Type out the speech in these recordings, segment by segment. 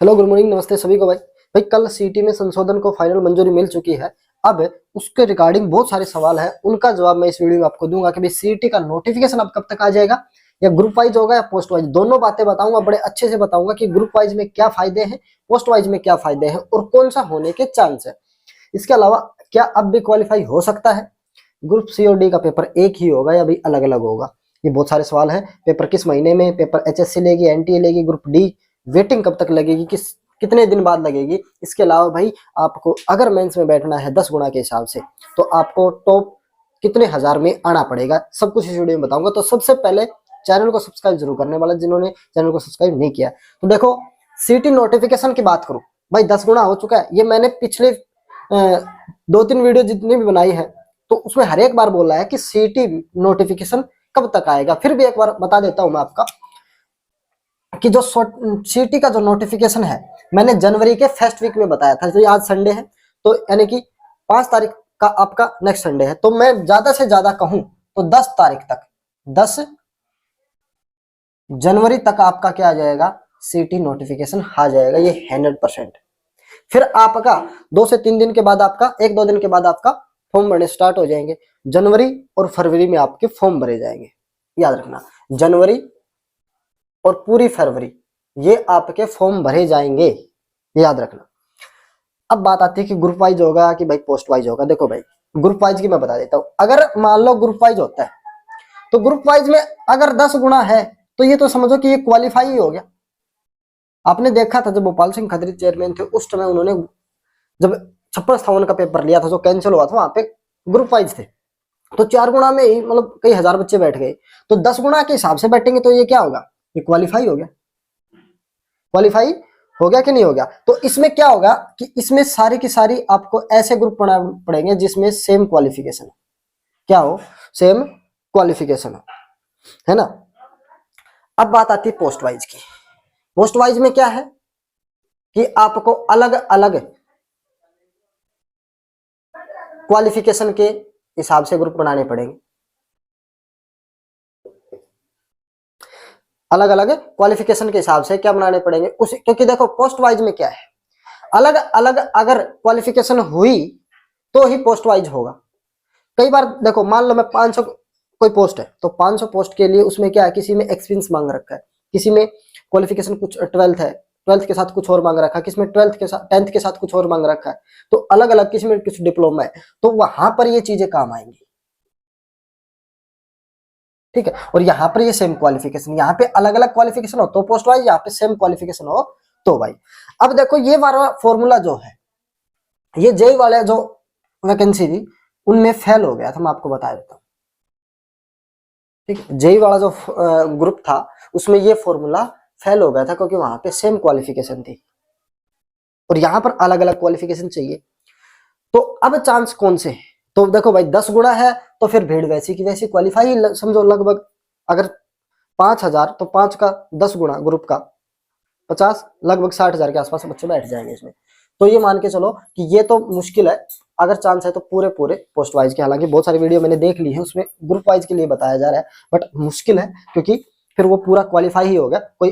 Hello, good morning, नमस्ते सभी को। भाई कल सीटी में संशोधन को फाइनल मंजूरी मिल चुकी है। अब उसके रिगार्डिंग बहुत सारे सवाल हैं, उनका जवाब मैं इस वीडियो में आपको दूंगा कि भाई सीटी का नोटिफिकेशन अब कब तक आ जाएगा, या ग्रुप वाइज होगा या पोस्ट वाइज। दोनों बातें बताऊंगा, बड़े अच्छे से बताऊंगा कि ग्रुप वाइज में क्या फायदे हैं, पोस्ट वाइज में क्या फायदे हैं और कौन सा होने के चांस है। इसके अलावा क्या अब भी क्वालिफाई हो सकता है, ग्रुप सी और डी का पेपर एक ही होगा या भाई अलग अलग होगा। ये बहुत सारे सवाल हैं। पेपर किस महीने में, पेपर एचएससी लेगी, एनटीए लेगी, ग्रुप डी वेटिंग कब तक लगेगी, कितने दिन बाद लगेगी। इसके अलावा भाई आपको अगर मेंस में बैठना है 10 गुना के हिसाब से तो आपको टॉप कितने हजार में आना पड़ेगा, सब कुछ इस वीडियो में बताऊंगा। तो सबसे पहले चैनल को सब्सक्राइब जरूर करने वाला जिन्होंने चैनल को सब्सक्राइब नहीं किया। तो देखो, सीटी नोटिफिकेशन की बात करूं, भाई 10 गुना हो चुका है। ये मैंने पिछले 2-3 वीडियो जितनी भी बनाई है तो उसमें हर एक बार बोला है कि सीटी नोटिफिकेशन कब तक आएगा। फिर भी एक बार बता देता हूं मैं आपका कि जो सीटी का जो नोटिफिकेशन है मैंने जनवरी के फर्स्ट वीक में बताया था। तो आज संडे है, तो यानी कि 5 तारीख का आपका नेक्स्ट संडे है। तो मैं ज्यादा से ज्यादा कहूं तो 10 तारीख तक, 10 जनवरी तक आपका क्या आ जाएगा, सीटी नोटिफिकेशन आ जाएगा, ये 100%। फिर आपका 2 से 3 दिन के बाद आपका 1-2 दिन के बाद आपका फॉर्म भरने स्टार्ट हो जाएंगे। जनवरी और फरवरी में आपके फॉर्म भरे जाएंगे, याद रखना। जनवरी और पूरी फरवरी ये आपके फॉर्म भरे जाएंगे, याद रखना। अब बात आती है कि ग्रुप वाइज होगा कि भाई पोस्ट वाइज होगा। देखो भाई, ग्रुप वाइज की मैं बता देता हूं। अगर मान लो ग्रुप वाइज होता है तो ग्रुप वाइज में अगर 10 गुना है तो ये तो समझो कि ये क्वालिफाई ही हो गया। आपने देखा था जब भोपाल सिंह खत्री चेयरमैन थे उस समय उन्होंने जब 56 का पेपर लिया था जो कैंसिल हुआ था, वहां पे ग्रुप वाइज थे तो 4 गुना में ही मतलब कई हजार बच्चे बैठ गए। तो 10 गुना के हिसाब से बैठेंगे तो ये क्या होगा, ये क्वालिफाई हो गया। क्वालिफाई हो गया कि नहीं हो गया। तो इसमें क्या होगा कि इसमें सारी की सारी आपको ऐसे ग्रुप पढ़ेंगे जिसमें सेम क्वालिफिकेशन क्या हो, सेम क्वालिफिकेशन हो, है ना। अब बात आती है पोस्ट वाइज की। पोस्ट वाइज में क्या है कि आपको अलग अलग क्वालिफिकेशन के हिसाब से ग्रुप बनाने पड़ेंगे, अलग अलग क्वालिफिकेशन के हिसाब से क्या बनाने पड़ेंगे उस, क्योंकि देखो पोस्ट वाइज में क्या है, अलग अलग अगर क्वालिफिकेशन हुई तो ही पोस्ट वाइज होगा। कई बार देखो, मान लो मैं 500 कोई पोस्ट है तो 500 पोस्ट के लिए उसमें क्या है, किसी में एक्सपीरियंस मांग रखा है, किसी में क्वालिफिकेशन कुछ 12th है, 12th के साथ कुछ और मांग रखा है, किसी में 12th के साथ 10th के साथ कुछ और मांग रखा है। तो अलग अलग, किसी में कुछ डिप्लोमा है, तो वहां पर ये चीजें काम आएंगी, ठीक है। और यहाँ पर ये सेम क्वालिफिकेशन, यहाँ पे अलग अलग क्वालिफिकेशन हो तो पोस्ट वाइज, यहाँ पे सेम क्वालिफिकेशन हो तो भाई। अब देखो ये वाला फॉर्मूला जो है, ये जेई वाले जो वैकेंसी थी उनमें फेल हो गया था, मैं आपको बता देता हूँ, ठीक है। जेई वाला जो ग्रुप था उसमें ये फॉर्मूला फेल हो गया था क्योंकि वहां पे सेम क्वालिफिकेशन थी और यहाँ पर अलग अलग क्वालिफिकेशन चाहिए। तो अब चांस कौन से है, तो देखो भाई 10 गुना है तो फिर भीड़ वैसी की वैसी क्वालिफाई समझो। लगभग अगर 5,000 तो 5 का 10 गुना ग्रुप का 50, लगभग 60,000 के आसपास बच्चे बैठ जाएंगे इसमें। तो ये मान के चलो कि ये तो मुश्किल है। अगर चांस है तो पूरे पूरे पोस्ट वाइज के, हालांकि बहुत सारी वीडियो मैंने देख ली है उसमें ग्रुप वाइज के लिए बताया जा रहा है, बट मुश्किल है क्योंकि फिर वो पूरा क्वालिफाई ही हो गया, कोई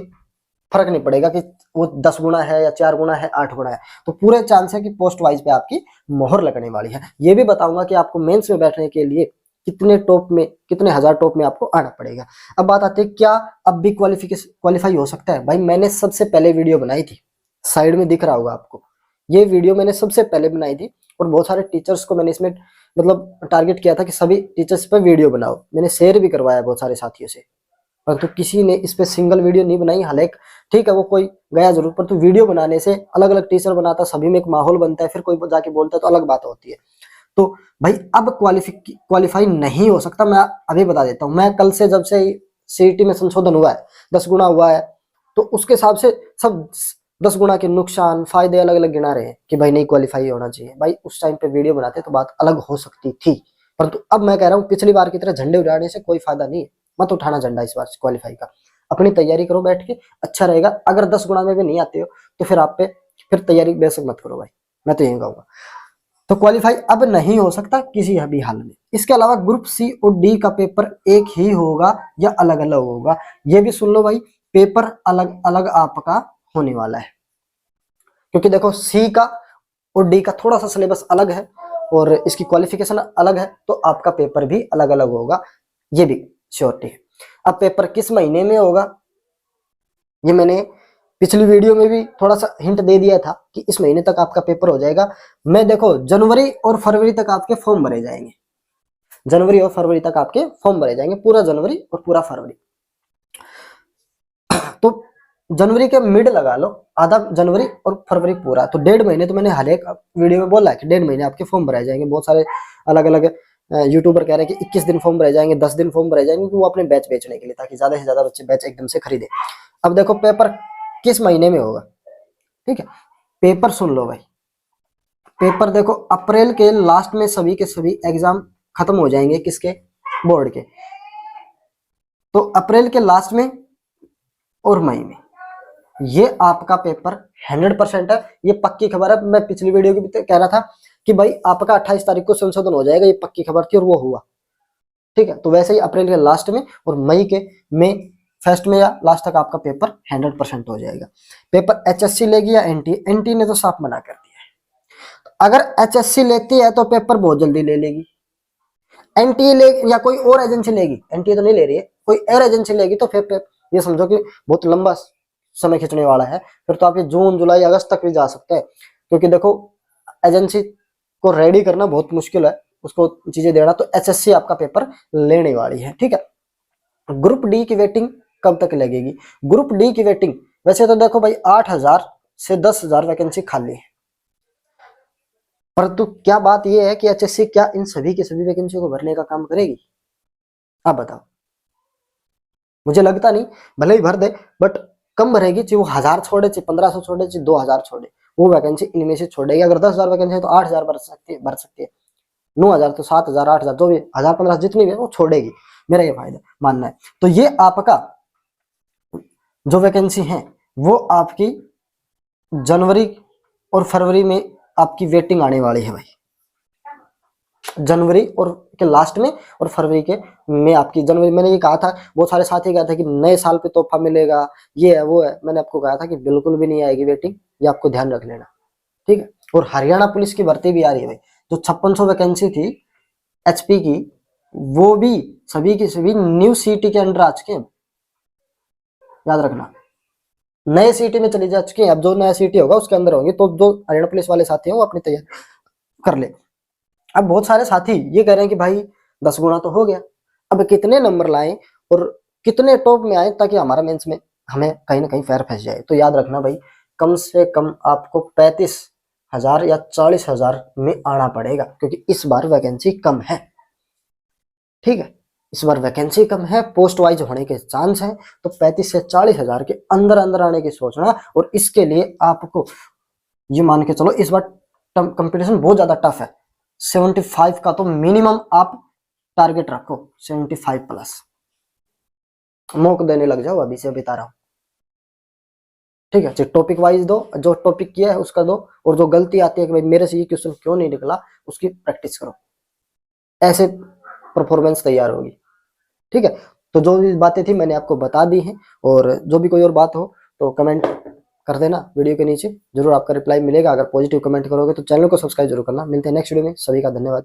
फर्क नहीं पड़ेगा कि वो 10 गुना है या 4 गुना है, 8 गुना है। तो पूरे चांस है कि पोस्ट वाइज पे आपकी मोहर लगने वाली है। ये भी बताऊंगा कि आपको मेंस में बैठने के लिए कितने टॉप में, कितने हजार टॉप में आपको आना पड़ेगा। अब बात आती है क्या अब भी क्वालिफाई हो सकता है। भाई मैंने सबसे पहले वीडियो बनाई थी, साइड में दिख रहा होगा आपको, ये वीडियो मैंने सबसे पहले बनाई थी और बहुत सारे टीचर्स को मैंने इसमें मतलब टारगेट किया था कि सभी टीचर्स पर वीडियो बनाओ। मैंने शेयर भी करवाया बहुत सारे साथियों से, परंतु किसी ने इस पे सिंगल वीडियो नहीं बनाई। हालांकि ठीक है वो कोई गया जरूर, परंतु वीडियो बनाने से अलग अलग टीचर बनाता, सभी में एक माहौल बनता है, फिर कोई जाके बोलता है तो अलग बात होती है। तो भाई अब क्वालिफाई नहीं हो सकता, मैं अभी बता देता हूँ। मैं कल से जब से सीईटी में संशोधन हुआ है, 10 गुना हुआ है, तो उसके हिसाब से सब 10 गुना के नुकसान फायदे अलग अलग गिना रहे हैं कि भाई नहीं क्वालिफाई होना चाहिए। भाई उस टाइम पे वीडियो बनाते तो बात अलग हो सकती थी, परंतु अब मैं कह रहा हूँ पिछली बार की तरह झंडे उड़ाने से कोई फायदा नहीं है। मत उठाना झंडा इस बार क्वालिफाई का, अपनी तैयारी करो बैठ के, अच्छा रहेगा। अगर 10 गुना में भी नहीं आते हो तो फिर आप पे फिर तैयारी बेशक मत करो भाई, मैं तो यही कहूंगा। तो क्वालिफाई अब नहीं हो सकता किसी भी हाल में। इसके अलावा ग्रुप सी और डी का पेपर एक ही होगा या अलग अलग होगा, ये भी सुन लो भाई, पेपर अलग अलग आपका होने वाला है। क्योंकि देखो सी का और डी का थोड़ा सा सिलेबस अलग है और इसकी क्वालिफिकेशन अलग है, तो आपका पेपर भी अलग अलग होगा, ये भी श्योरिटी है। अब पेपर किस महीने में होगा, ये मैंने पिछली वीडियो में भी थोड़ा सा हिंट दे दिया था कि इस महीने तक आपका पेपर हो जाएगा। मैं देखो जनवरी और फरवरी तक आपके फॉर्म भरे जाएंगे, जनवरी और फरवरी तक आपके फॉर्म भरे जाएंगे, पूरा जनवरी और पूरा फरवरी। तो जनवरी के मिड लगा लो, आधा जनवरी और फरवरी पूरा, तो 1.5 महीने। तो मैंने हर एक वीडियो में बोला है कि 1.5 महीने आपके फॉर्म भराए जाएंगे। बहुत सारे अलग अलग यूट्यूबर कह रहे हैं कि 21 दिन फॉर्म भराए जाएंगे, 10 दिन फॉर्म भराए जाएंगे, क्योंकि वो अपने बैच बेचने के लिए, ताकि ज्यादा से ज्यादा बच्चे बैच एकदम से खरीदे। अब देखो पेपर किस महीने में होगा, ठीक है, पेपर सुन लो भाई। पेपर देखो अप्रैल के लास्ट में सभी के सभी एग्जाम खत्म हो जाएंगे, किसके, बोर्ड के। तो अप्रैल के लास्ट में और मई में ये आपका पेपर 100% है, ये पक्की खबर है। मैं पिछली वीडियो की भी कह रहा था कि भाई आपका 28 तारीख को संशोधन हो जाएगा, ये पक्की खबर थी और वो हुआ, ठीक है। तो वैसे ही अप्रैल के लास्ट में और मई के फर्स्ट में या लास्ट तक आपका पेपर 100% हो जाएगा। पेपर HSC लेगी या एनटी ने तो साफ मना कर दिया है। तो अगर HSC लेती है तो पेपर बहुत जल्दी ले लेगी, एनटीए ले या कोई और एजेंसी लेगी, एनटीए तो नहीं ले रही है, कोई और एजेंसी लेगी तो फिर ये समझो कि बहुत लंबा समय खींचने वाला है। फिर तो आप ये जून जुलाई अगस्त तक भी जा सकते हैं, क्योंकि देखो एजेंसी को रेडी करना बहुत मुश्किल है, उसको चीजें देना। तो HSC आपका पेपर लेने वाली है, ठीक है। ग्रुप डी की वेटिंग कब तक लगेगी, ग्रुप डी की वेटिंग वैसे तो देखो भाई 8,000 से 10,000 वैकेंसी खाली है, परंतु क्या बात यह है कि HSC क्या इन सभी की सभी वैकेंसी को भरने का काम करेगी, आप बताओ। मुझे लगता नहीं, भले ही भर दे बट कम भरेगी, चाहे वो 1000 छोड़े, चाहे 1500 छोड़े, चाहे 2000 छोड़े, वो वैकेंसी इनमें से छोड़ेगी। अगर 10,000 वैकेंसी है तो 8,000 भर सकती है, 9,000 तो 7,000 8,000 जो भी 1,000 1500 जितनी भी है वो छोड़ेगी, मेरा ये फायदा मानना है। तो ये आपका जो वैकेंसी है वो आपकी जनवरी और फरवरी में आपकी वेटिंग आने वाली है भाई, जनवरी और के लास्ट में और फरवरी के में आपकी। जनवरी मैंने ये कहा था, बहुत सारे साथी कहा था कि नए साल पे तोहफा मिलेगा, ये है वो है, मैंने आपको कहा था कि बिल्कुल भी नहीं आएगी वेटिंग, ये आपको ध्यान रख लेना, ठीक है। और हरियाणा पुलिस की भर्ती भी आ रही है भाई, जो 5600 वैकेंसी थी HP की, वो भी सभी की सभी न्यू सीटी के अंडर आ चुके हैं, याद रखना, नए सीटी में चली जा चुके हैं। अब जो नया सीटी होगा उसके अंदर होंगे, तो जो हरियाणा पुलिस वाले साथी हैं वो अपनी तैयारी कर ले। अब बहुत सारे साथी ये कह रहे हैं कि भाई 10 गुना तो हो गया, अब कितने नंबर लाएं और कितने टॉप में आए ताकि हमारा मेंस में हमें कहीं ना कहीं पैर फंस जाए। तो याद रखना भाई, कम से कम आपको 35,000 या 40,000 में आना पड़ेगा, क्योंकि इस बार वैकेंसी कम है, ठीक है। इस बार वैकेंसी कम है, पोस्ट वाइज होने के चांस है, तो 35 से 40,000 के अंदर अंदर आने की सोचना। और इसके लिए आपको ये मान के चलो इस बार कंपटीशन बहुत ज्यादा टफ है, 75 का तो मिनिमम आप टारगेट रखो, 75+। मौका देने लग जाओ, अभी से बता रहा हूं, ठीक है। जो टॉपिक वाइज दो, जो टॉपिक किया है उसका दो, और जो गलती आती है कि भाई मेरे से ये क्वेश्चन क्यों नहीं निकला, उसकी प्रैक्टिस करो, ऐसे परफॉर्मेंस तैयार होगी, ठीक है। तो जो भी बातें थी मैंने आपको बता दी हैं, और जो भी कोई और बात हो तो कमेंट कर देना वीडियो के नीचे, जरूर आपका रिप्लाई मिलेगा। अगर पॉजिटिव कमेंट करोगे तो चैनल को सब्सक्राइब जरूर करना। मिलते हैं नेक्स्ट वीडियो में, सभी का धन्यवाद।